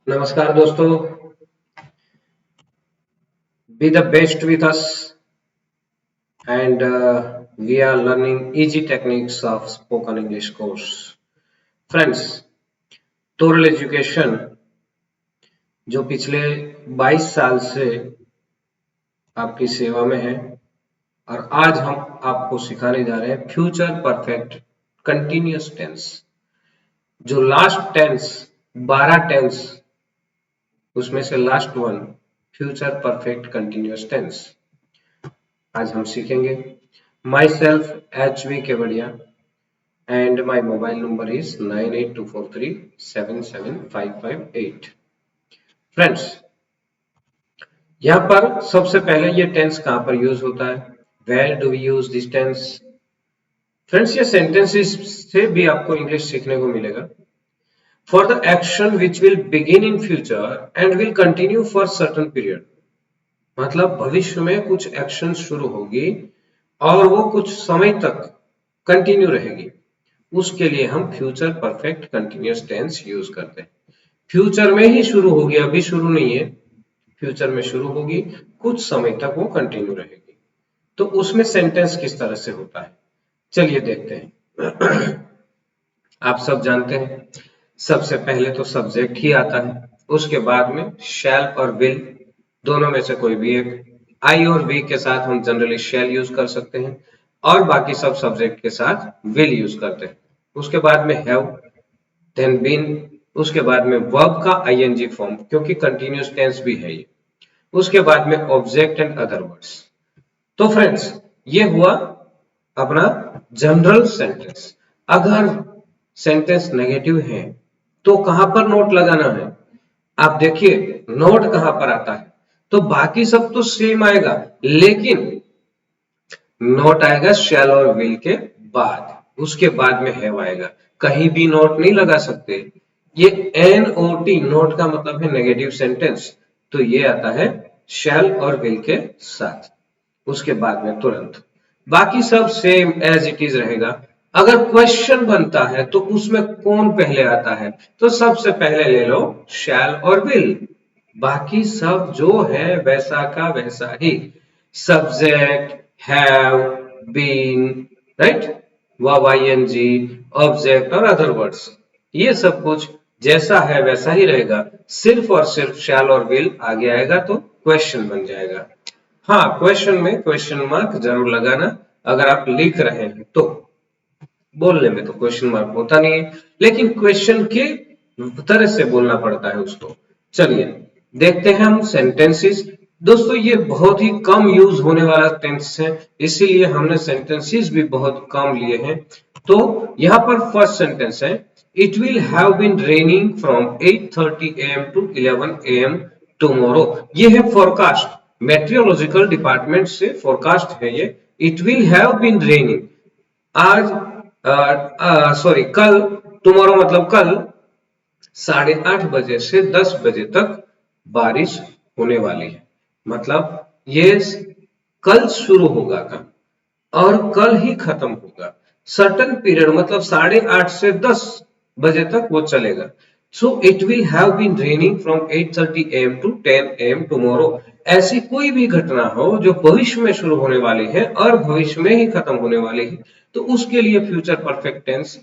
नमस्कार दोस्तों, be the best with us and we are learning easy techniques of spoken English course. Friends, टोरल education जो पिछले 22 साल से आपकी सेवा में है और आज हम आपको सिखाने जा रहे हैं फ्यूचर परफेक्ट कंटिन्यूअस टेंस। जो लास्ट टेंस 12 टेंस उसमें से last one future perfect continuous tense आज हम सीखेंगे। Myself HV Kevadiya and my mobile number is 9824377558। Friends, यहाँ पर सबसे पहले ये टेंस कहां पर यूज होता है? Where do we use this tense? Friends, ये सेंटेंसेस से भी आपको इंग्लिश सीखने को मिलेगा। For the action which will begin in future and will continue for certain period, मतलब भविष्य में कुछ एक्शन शुरू होगी और वो कुछ समय तक कंटिन्यू रहेगी, उसके लिए हम future perfect continuous tense use करते हैं। फ्यूचर में ही शुरू होगी, अभी शुरू नहीं है, फ्यूचर में शुरू होगी, कुछ समय तक वो कंटिन्यू रहेगी। तो उसमें सेंटेंस किस तरह से होता है, चलिए देखते हैं। आप सब जानते हैं सबसे पहले तो सब्जेक्ट ही आता है, उसके बाद में शैल और विल, दोनों में से कोई भी एक। आई और वी के साथ हम जनरली शैल यूज कर सकते हैं और बाकी सब सब्जेक्ट के साथ विल यूज करते हैं। उसके बाद में हैव, देन बीन, उसके बाद में वर्ब का आईएनजी फॉर्म क्योंकि कंटिन्यूअस टेंस भी है ये, उसके बाद में ऑब्जेक्ट एंड अदर वर्ड्स। तो फ्रेंड्स, ये हुआ अपना जनरल सेंटेंस। अगर सेंटेंस नेगेटिव है तो कहां पर नोट लगाना है? आप देखिए नोट कहां पर आता है, तो बाकी सब तो सेम आएगा लेकिन नोट आएगा शैल और विल के बाद, उसके बाद में हैव आएगा। कहीं भी नोट नहीं लगा सकते। ये NOT, नोट का मतलब है नेगेटिव सेंटेंस, तो ये आता है शैल और विल के साथ, उसके बाद में तुरंत। बाकी सब सेम एज इट इज रहेगा। अगर क्वेश्चन बनता है तो उसमें कौन पहले आता है? तो सबसे पहले ले लो शैल और विल, बाकी सब जो है वैसा का वैसा ही। Subject, have, been, right, verb ING, object और अदर वर्ड्स, ये सब कुछ जैसा है वैसा ही रहेगा। सिर्फ और सिर्फ शैल और विल आगे आएगा तो क्वेश्चन बन जाएगा। हाँ, क्वेश्चन में क्वेश्चन मार्क जरूर लगाना अगर आप लिख रहे हैं तो। बोलने में तो क्वेश्चन मार्क होता नहीं है, लेकिन क्वेश्चन के तरह से बोलना पड़ता है उसको। चलिए देखते हैं हम सेंटेंसेस। दोस्तों, ये बहुत ही कम यूज होने वाला टेंस है, इसीलिए हमने सेंटेंसेस भी बहुत कम लिए हैं। तो यहाँ पर फर्स्ट सेंटेंस है, it will have been raining from 8:30 AM to 11 AM tomorrow. ये है फोरकास्ट, मेट्रोलॉजिकल डिपार्टमेंट से फोरकास्ट है ये। It will have been raining, आज सॉरी कल, टुमारो मतलब कल 8:30 बजे से 10 बजे तक बारिश होने वाली है। मतलब ये कल शुरू होगा काम और कल ही खत्म होगा। सर्टन पीरियड मतलब 8:30 से 10 बजे तक वो चलेगा। So it will have been raining from 8:30 AM to 10 AM tomorrow. ऐसी कोई भी घटना हो जो भविष्य में शुरू होने वाली है और भविष्य में ही खत्म होने वाली है, तो उसके लिए future perfect tense,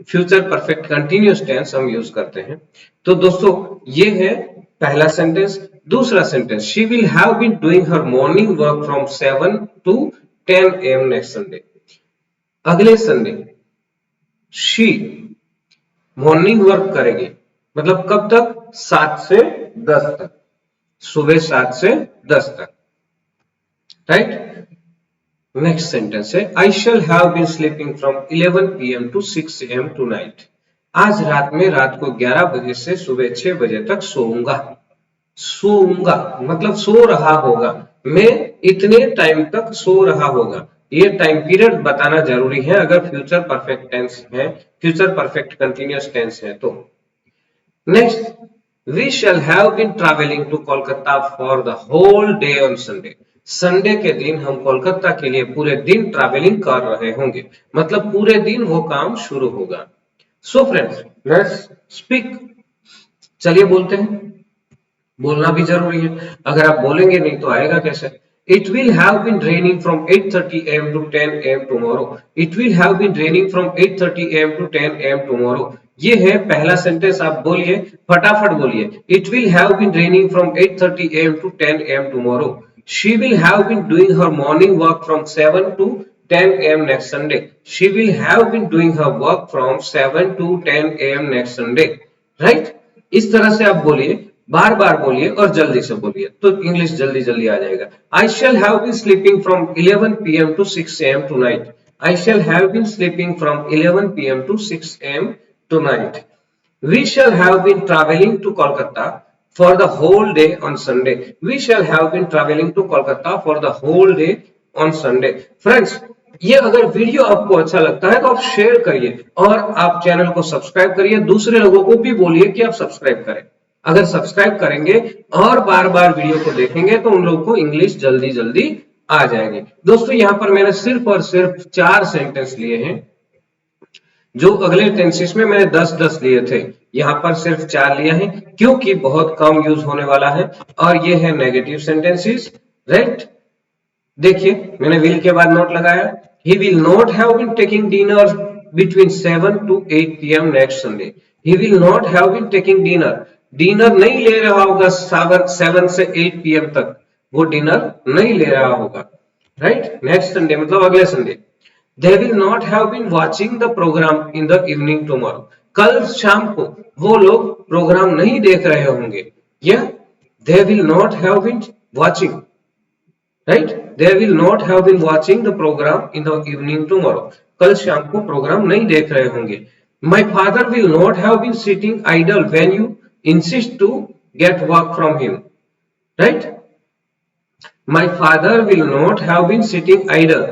future perfect continuous tense हम यूज करते हैं। तो दोस्तों, ये है पहला सेंटेंस। दूसरा sentence, she will have been doing her morning work from 7 to 10 AM next Sunday. अगले संडे शी मॉर्निंग वर्क करेगी, मतलब कब तक? 7 से 10 तक, सुबह 7 से 10 तक, राइट। नेक्स्ट सेंटेंस है, I shall have been sleeping from 11 PM to 6 AM tonight. आज रात में रात को 11 बजे से सुबह 6 बजे तक सोऊंगा। सोऊंगा मतलब सो रहा होगा, मैं इतने टाइम तक सो रहा होगा। ये टाइम पीरियड बताना जरूरी है अगर फ्यूचर परफेक्ट टेंस है, फ्यूचर परफेक्ट कंटिन्यूअस टेंस है तो। Next, we shall have been travelling to Kolkata for the whole day on Sunday. Sunday के दिन हम कोलकाता के लिए पूरे दिन ट्रैवलिंग कर रहे होंगे, मतलब पूरे दिन वो काम शुरू होगा। सो फ्रेंड्स, लेट्स स्पीक, चलिए बोलते हैं। बोलना भी जरूरी है, अगर आप बोलेंगे नहीं तो आएगा कैसे। It will have been raining from 8:30 a.m. to 10 a.m. tomorrow. It will have been raining from 8:30 a.m. to 10 a.m. tomorrow. ये है पहला सेंटेंस, आप बोलिए, फटाफट बोलिए। It will have been raining from 8:30 a.m. to 10 a.m. tomorrow. She will have been doing her morning work from 7 to 10 a.m. next Sunday. She will have been doing her work from 7 to 10 a.m. next Sunday. Right? इस तरह से आप बोलिए, बार बार बोलिए और जल्दी से बोलिए, तो इंग्लिश जल्दी जल्दी आ जाएगा। I shall have been sleeping from 11 PM to 6 AM tonight. I shall have been sleeping from 11 PM to 6 AM tonight. We shall have been traveling to Kolkata for the whole day on Sunday. We shall have been traveling to Kolkata for the whole day on Sunday. Friends, ये अगर video आपको अच्छा लगता है तो आप share करिए और आप चैनल को सब्सक्राइब करिए, दूसरे लोगों को भी बोलिए कि आप सब्सक्राइब करें। अगर सब्सक्राइब करेंगे और बार बार वीडियो को देखेंगे तो उन लोगों को इंग्लिश जल्दी जल्दी आ जाएगी। दोस्तों यहाँ पर मैंने सिर्फ और सिर्फ 4 सेंटेंस लिए हैं, जो अगले टेंसेस में मैंने 10-10 लिए थे, यहाँ पर सिर्फ 4 लिया है क्योंकि बहुत कम यूज होने वाला है और ये है नेगेटिव सेंटेंसेस। राइट, देखिए मैंने विल के बाद नोट लगाया। He will not have been taking dinner between 7 to 8 PM next Sunday. He will not have been taking dinner. Dinner नहीं ले रहा होगा 7 से 8 PM तक, वो डिनर नहीं ले रहा होगा। राइट, नेक्स्ट संडे मतलब अगले Sunday. They will not have been watching the program in the evening tomorrow. कल शाम को वो लोग प्रोग्राम नहीं देख रहे होंगे। Yeah, they will not have been watching. Right? They will not have been watching the program in the evening tomorrow. कल शाम को प्रोग्राम नहीं देख रहे होंगे। My father will not have been sitting idle when you insist to get work from him. Right? My father will not have been sitting idle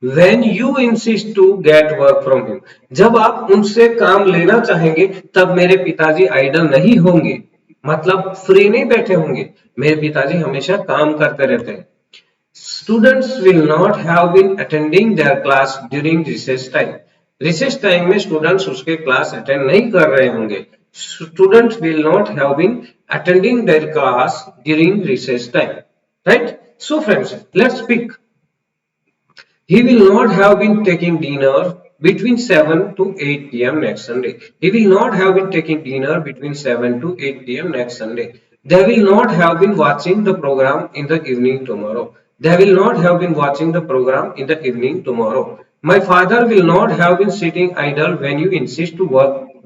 when you insist to get work from him. जब आप उनसे काम लेना चाहेंगे तब मेरे पिताजी idol नहीं होंगे, मतलब फ्री नहीं बैठे होंगे। मेरे पिताजी हमेशा काम करते रहते हैं। Students will not have been attending their class during recess time. Recess time में students उसके class attend नहीं कर रहे होंगे। Students will not have been attending their class during recess time. Right? So friends, let's pick. He will not have been taking dinner between 7 to 8 PM next Sunday. He will not have been taking dinner between 7 to 8 PM next Sunday. They will not have been watching the program in the evening tomorrow. They will not have been watching the program in the evening tomorrow. My father will not have been sitting idle when you insist to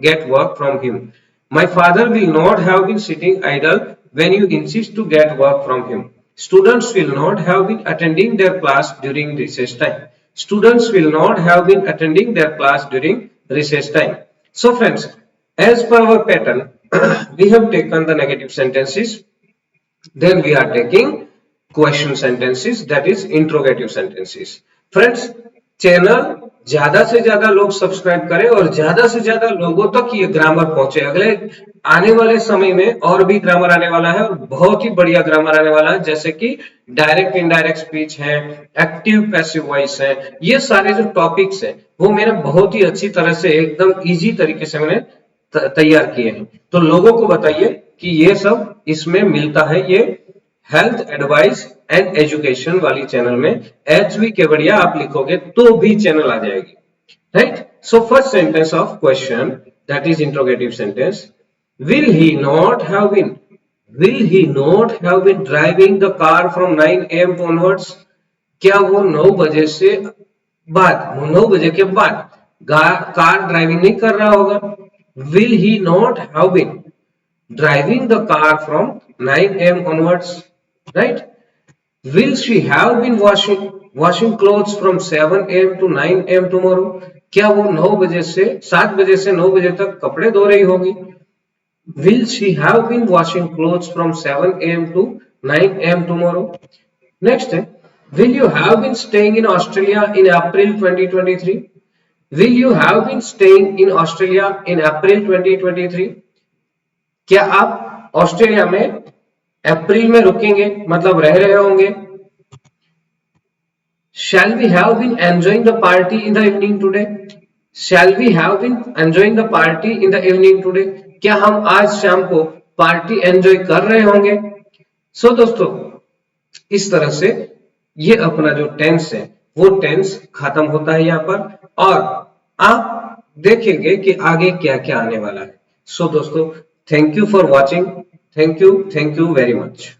get work from him. My father will not have been sitting idle when you insist to get work from him. Students will not have been attending their class during recess time. Students will not have been attending their class during recess time. So friends, as per our pattern, we have taken the negative sentences, then we are taking question sentences, that is interrogative sentences. Friends, channel ज्यादा से ज्यादा लोग subscribe करें और ज्यादा से ज्यादा लोगों तक ये ग्रामर पहुंचे। अगले आने वाले समय में और भी ग्रामर आने वाला है और बहुत ही बढ़िया ग्रामर आने वाला है, जैसे कि डायरेक्ट इनडायरेक्ट स्पीच है, एक्टिव पैसिव वॉइस है। ये सारे जो टॉपिक्स है वो मैंने बहुत ही अच्छी तरह से एकदम इजी तरीके से मैंने तैयार किए हैं। तो लोगों को बताइए कि ये सब इसमें मिलता है। ये हेल्थ एडवाइस एंड एजुकेशन वाली चैनल में HV केवड़िया आप लिखोगे तो भी चैनल आ जाएगी। Right, so first sentence of question, that is interrogative sentence. Will he not have been driving the car from 9 AM onwards? क्या वो 9 बजे से बाद, 9 बजे के बाद कार ड्राइविंग नहीं कर रहा होगा? Will he not have been driving the car from 9 AM onwards? Right? Will she have been washing clothes from 7 AM to 9 AM tomorrow? क्या वो 7 बजे से 9 बजे तक कपड़े धो रही होगी? Will she have been washing clothes from 7 AM to 9 AM tomorrow? Next, will you have been staying in Australia in April 2023? Will you have been staying in Australia in April 2023? क्या आप ऑस्ट्रेलिया में अप्रैल में रुकेंगे, मतलब रह रहे होंगे? Shall we have been enjoying the party in the evening today? Shall we have been enjoying the party in the evening today? क्या हम आज शाम को पार्टी एंजॉय कर रहे होंगे। सो दोस्तों, इस तरह से ये अपना जो टेंस है वो टेंस खत्म होता है यहाँ पर, और आप देखेंगे कि आगे क्या क्या आने वाला है। सो दोस्तों, thank you for watching. Thank you very much.